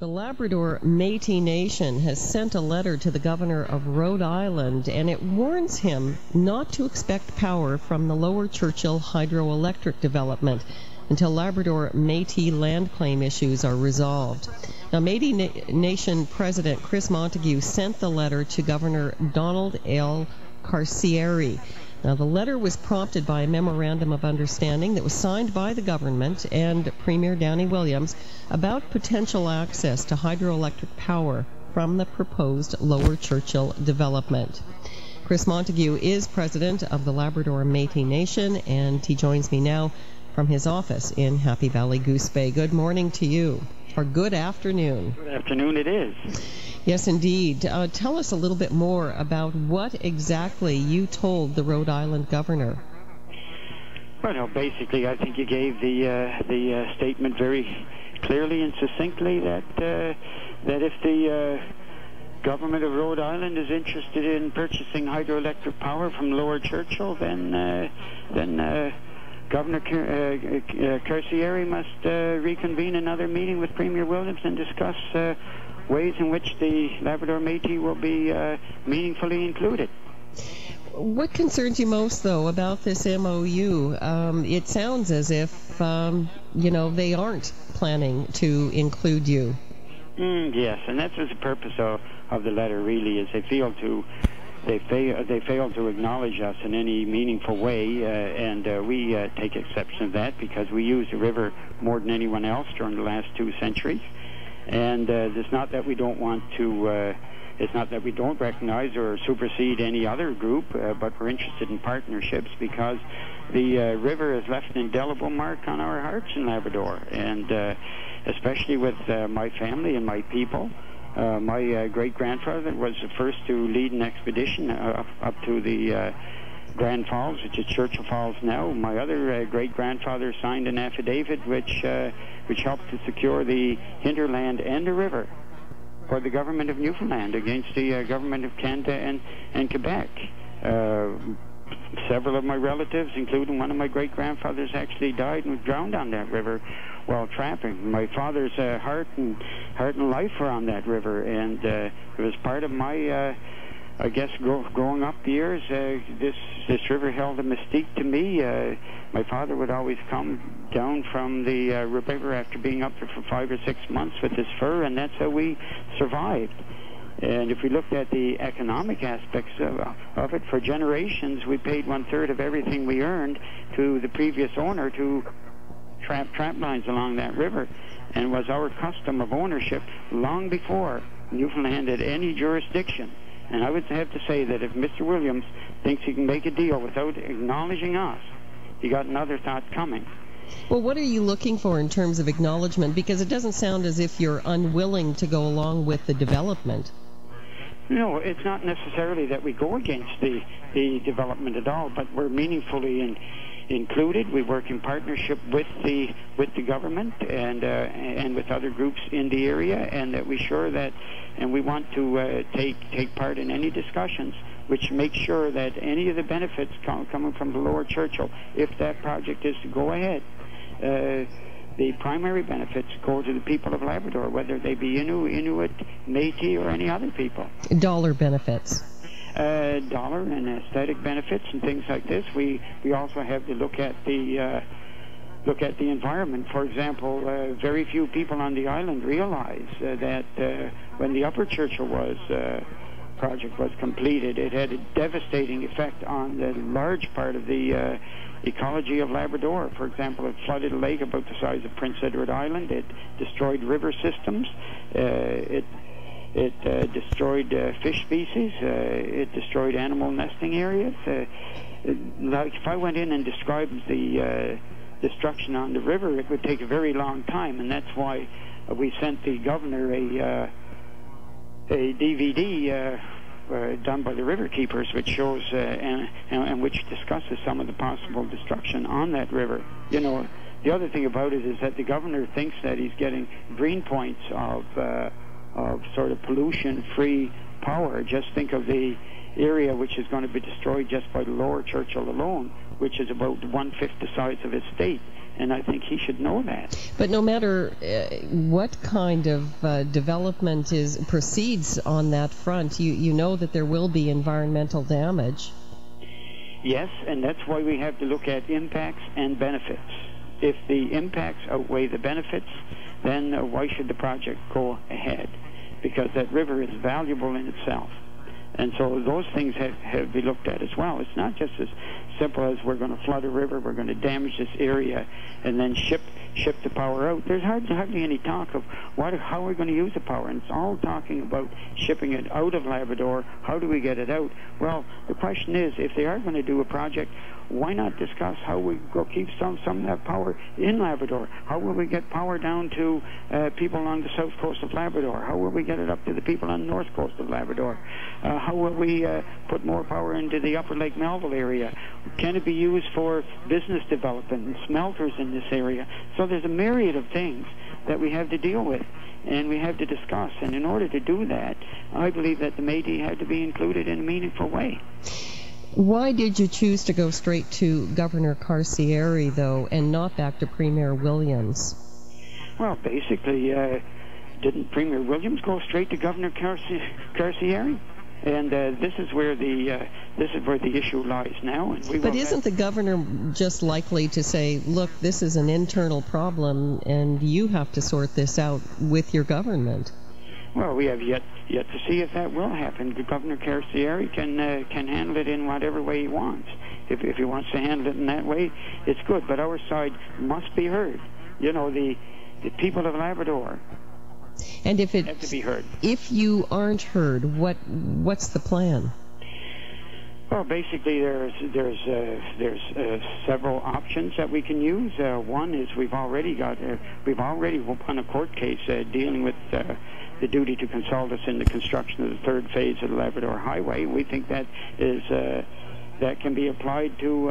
The Labrador Métis Nation has sent a letter to the governor of Rhode Island, and it warns him not to expect power from the Lower Churchill hydroelectric development until Labrador Métis land claim issues are resolved. Now, Métis Nation President Chris Montague sent the letter to Governor Donald L. Carcieri. Now, the letter was prompted by a memorandum of understanding that was signed by the government and Premier Downey Williams about potential access to hydroelectric power from the proposed Lower Churchill development. Chris Montague is president of the Labrador Métis Nation, and he joins me now from his office in Happy Valley Goose Bay. Good morning to you, or good afternoon. Good afternoon it is. Yes, indeed. Tell us a little bit more about what exactly you told the Rhode Island governor. Well, basically, I think you gave the statement very clearly and succinctly that if the government of Rhode Island is interested in purchasing hydroelectric power from Lower Churchill, then Governor Carcieri must reconvene another meeting with Premier Williams and discuss ways in which the Labrador Métis will be meaningfully included. What concerns you most, though, about this MOU? It sounds as if, they aren't planning to include you. Yes, and that's the purpose of the letter, really, is they fail to acknowledge us in any meaningful way, and we take exception to that because we use the river more than anyone else during the last 2 centuries. And it's not that we don't want to, it's not that we don't recognize or supersede any other group, but we're interested in partnerships because the river has left an indelible mark on our hearts in Labrador, and especially with my family and my people. My great-grandfather was the first to lead an expedition up to the Grand Falls, which is Churchill Falls now. My other great-grandfather signed an affidavit which helped to secure the hinterland and the river for the government of Newfoundland against the government of Canada and Quebec. Several of my relatives, including one of my great-grandfathers, actually died and was drowned on that river while trapping. My father's heart and life were on that river, and it was part of my I guess growing up years, this river held a mystique to me. My father would always come down from the river after being up there for 5 or 6 months with his fur, and that's how we survived. And if we looked at the economic aspects of it, for generations we paid 1/3 of everything we earned to the previous owner to trap lines along that river, and was our custom of ownership long before Newfoundland had any jurisdiction. And I would have to say that if Mr. Williams thinks he can make a deal without acknowledging us, he got another thought coming. Well, what are you looking for in terms of acknowledgement? Because it doesn't sound as if you're unwilling to go along with the development. No, it's not necessarily that we go against the development at all, but we're meaningfully included. We work in partnership with the government and with other groups in the area, and that we sure that, and we want to take part in any discussions which make sure that any of the benefits coming from the Lower Churchill, if that project is to go ahead, the primary benefits go to the people of Labrador, whether they be Inuit, Métis, or any other people. Dollar benefits. Dollar and aesthetic benefits and things like this. We also have to look at the environment. For example, very few people on the island realize that when the Upper Churchill project was completed, it had a devastating effect on the large part of the ecology of Labrador. For example, it flooded a lake about the size of Prince Edward Island. It destroyed river systems. It destroyed fish species. It destroyed animal nesting areas. Like if I went in and described the destruction on the river, it would take a very long time, and that's why we sent the governor a DVD done by the river keepers, which shows and which discusses some of the possible destruction on that river. You know, the other thing about it is that the governor thinks that he's getting green points of sort of pollution-free power. Just think of the area which is going to be destroyed just by the Lower Churchill alone, which is about 1/5 the size of his state. and I think he should know that. But no matter what kind of development proceeds on that front, you know that there will be environmental damage. Yes, and that's why we have to look at impacts and benefits. If the impacts outweigh the benefits, then why should the project go ahead? Because that river is valuable in itself. And so those things have to be looked at as well. It's not just as simple as we're going to flood a river, we're going to damage this area, and then ship the power out. There's hardly any talk of how we're going to use the power. And it's all talking about shipping it out of Labrador. How do we get it out? Well, the question is, if they are going to do a project, why not discuss how we go keep some of that power in Labrador? How will we get power down to people on the south coast of Labrador? How will we get it up to the people on the north coast of Labrador? How will we put more power into the upper Lake Melville area? Can it be used for business development and smelters in this area? So there's a myriad of things that we have to deal with and we have to discuss. And in order to do that, I believe that the Métis had to be included in a meaningful way. Why did you choose to go straight to Governor Carcieri, though, and not back to Premier Williams? Well, basically, didn't Premier Williams go straight to Governor Carcieri? And this is where the issue lies now. And but isn't the governor just likely to say, "Look, this is an internal problem, and you have to sort this out with your government"? Well, we have yet to see if that will happen. Governor Carcieri can handle it in whatever way he wants. If he wants to handle it in that way, it's good. But our side must be heard. You know, the people of Labrador. And if have to be heard. If you aren't heard, what's the plan? Well, basically, there's several options that we can use. One is we've already won a court case dealing with the duty to consult us in the construction of the third phase of the Labrador Highway. We think that is that can be applied to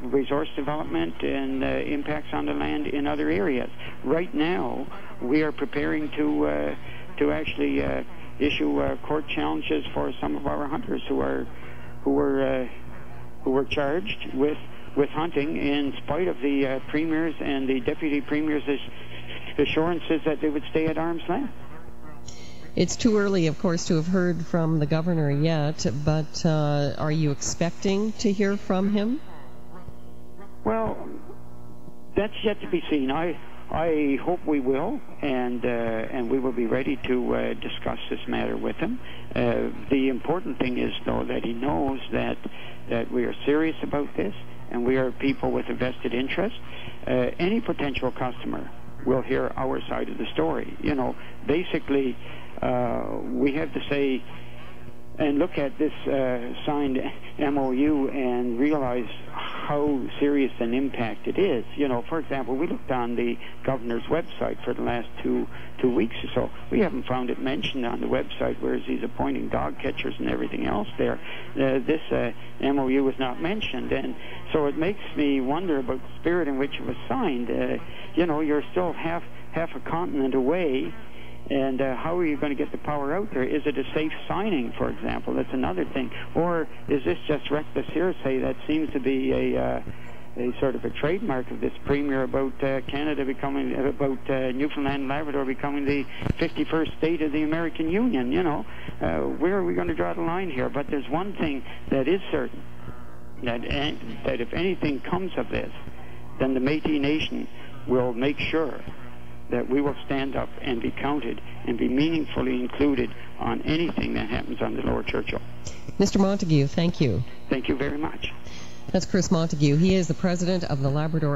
resource development and impacts on the land in other areas. Right now, we are preparing to actually issue court challenges for some of our hunters who were charged with hunting in spite of the premiers and the deputy premiers' assurances that they would stay at arm's length. It's too early, of course, to have heard from the governor yet, but are you expecting to hear from him? Well, that's yet to be seen. I hope we will, and we will be ready to discuss this matter with him. The important thing is, though, that he knows that we are serious about this, and we are people with a vested interest. Any potential customer will hear our side of the story. You know, basically, we have to say and look at this signed MOU and realize how serious an impact it is. You know, for example, we looked on the governor's website for the last two weeks or so. We haven't found it mentioned on the website, whereas he's appointing dog catchers and everything else there. This MOU was not mentioned, and so it makes me wonder about the spirit in which it was signed. You know, you're still half a continent away, and how are you going to get the power out there? Is it a safe signing, for example? That's another thing. Or is this just reckless hearsay that seems to be a sort of a trademark of this premier about Canada becoming, about Newfoundland and Labrador becoming the 51st state of the American Union? You know, where are we going to draw the line here? But there's one thing that is certain, that if anything comes of this, then the Métis Nation will make sure that we will stand up and be counted and be meaningfully included on anything that happens on the Lower Churchill. Mr. Montague, thank you. Thank you very much. That's Chris Montague. He is the president of the Labrador